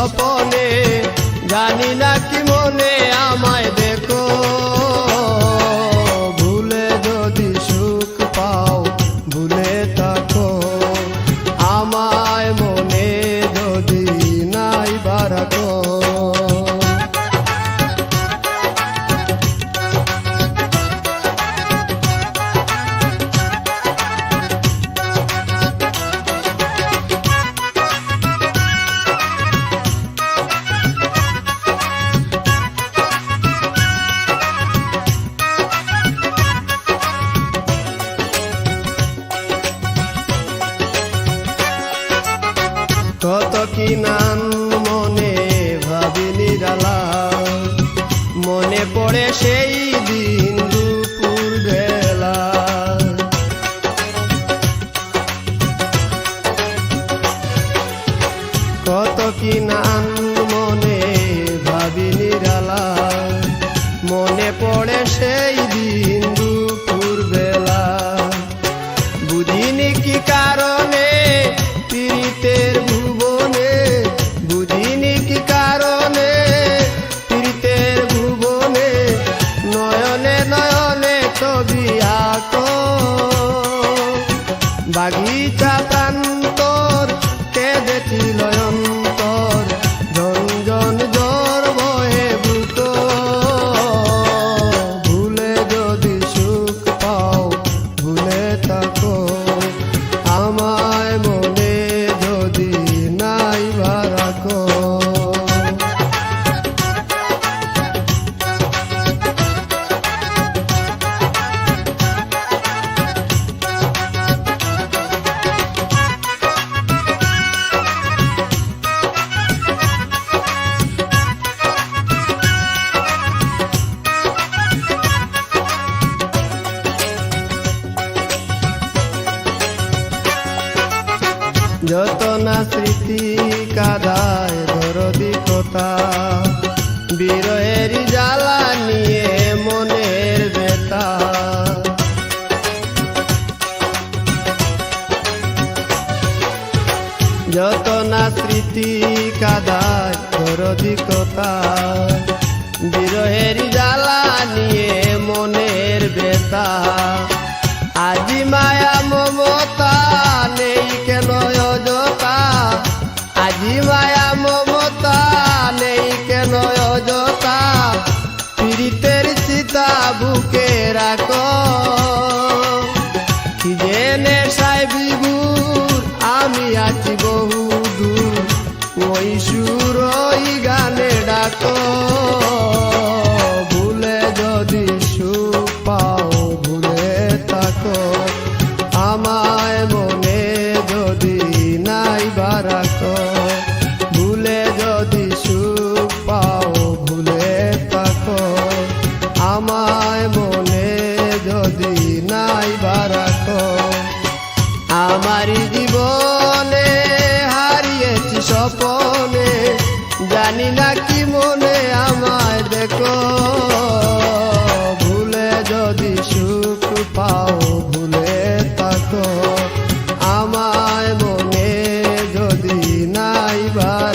স্বপনে, জানি না কি মনে আমায় দেখো। ভুলে যদি সুখ পাও ভুলে থাকো, আমায় মনে যদি নাই বারাকো। কত কি নাম মনে ভাবি নিরালা, মনে পড়ে সেই দিন দুপুর বেলা। কত কি নাম মনে ভাবি নিরালা, মনে পড়ে সেই দিন দুপুর বেলা। বুঝিনি কি কারণে পীড়িতের ভুবনে, বুঝিনি কি কারণে পীড়িতের ভুবনে, নয়নে নয়নে ছবি আঁকো। বাগিচা প্রান্তর কেঁদেছিল অন্তর, ঝনঝন জ্বর বহে বুক। ভুলে যদি সুখ পাও ভুলে থাকো, আমায় মনে যদি নাই বারাকো। যত না স্মৃতি কাদায় দরদি কথা, বিরহের জ্বালা নিয়ে মনের ব্যথা। যত না স্মৃতি কাদায় দরদি কথা, বিরহের জ্বালা নিয়ে মনের ব্যথা। আজি মায়া মমতা নেই কেন অযথা, আজি মায়া মমতা নেই কেন অযথা। পীড়িতের চিতা বুকে রাখো, কি জেনে সাই বিভুর আমি আছি বহু দূর, ওই সুর ওই গানে ডাকো। ভুলে যদি সুখ পাও ভুলে থাকো, আমায় মনে যদি নাই বারাকো। ভুলে যদি সুখ পাও ভুলে থাকো, আমায় মনে যদি নাই বারাকো। আমার জীবনে হারিয়েছি স্বপনে, জানি না কি মনে আমায় দেখো। ভুলে যদি সুখ পাও ভুলে থাকো, আমায় মনে যদি নাই বারাকো।